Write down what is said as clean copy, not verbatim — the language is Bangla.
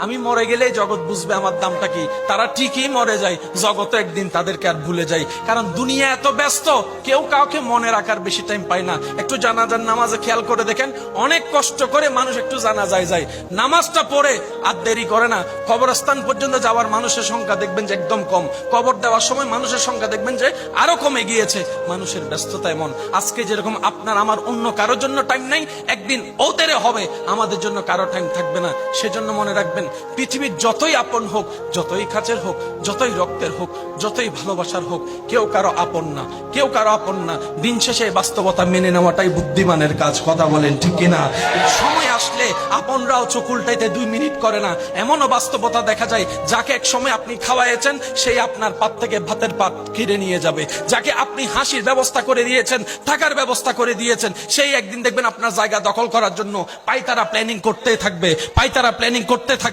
আমি মরে গেলেই জগৎ বুঝবে আমার দামটা কি। তারা ঠিকই মরে যায়, জগৎ একদিন তাদেরকে আর ভুলে যায়। কারণ দুনিয়া এত ব্যস্ত, কেউ কাউকে মনে রাখার বেশি টাইম পায় না। একটু জানাজার নামাজে খেয়াল করে দেখেন, অনেক কষ্ট করে মানুষ একটু জানাজায় যায়, নামাজটা পড়ে আর দেরি করে না। কবরস্থান পর্যন্ত যাওয়ার মানুষের সংখ্যা দেখবেন যে একদম কম, কবর দেওয়ার সময় মানুষের সংখ্যা দেখবেন যে আরো কমে গিয়েছে। মানুষের ব্যস্ততা এমন, আজকে যেরকম আপনার আমার অন্য কারোর জন্য টাইম নাই, একদিন ওদের হবে আমাদের জন্য কারো টাইম থাকবে না। সেজন্য মনে রাখবেন, পৃথিবীর যতই আপন হোক, যতই কাছের হোক, যতই রক্তের হোক, যতই ভালোবাসার হোক, কেউ কারো আপন না, কেউ কারো আপন না। দিন শেষে এই বাস্তবতা মেনে নেওয়াটাই বুদ্ধিমানের কাজ। কথা বলেন ঠিক কিনা? সময় আসলে আপনরাও চোখ উল্টাইতে 2 মিনিট করে না। এমনও বাস্তবতা দেখা যায়, যাকে এক সময় আপনি খাওয়াইছেন, সেই আপনার পাত থেকে ভাতের পাত কেড়ে নিয়ে যাবে। যাকে আপনি হাসির ব্যবস্থা করে দিয়েছেন, থাকার ব্যবস্থা করে দিয়েছেন, সেই একদিন দেখবেন আপনার জায়গা দখল করার জন্য পাইতারা প্ল্যানিং করতে থাকবে, পাইতারা প্ল্যানিং করতে থাকবে।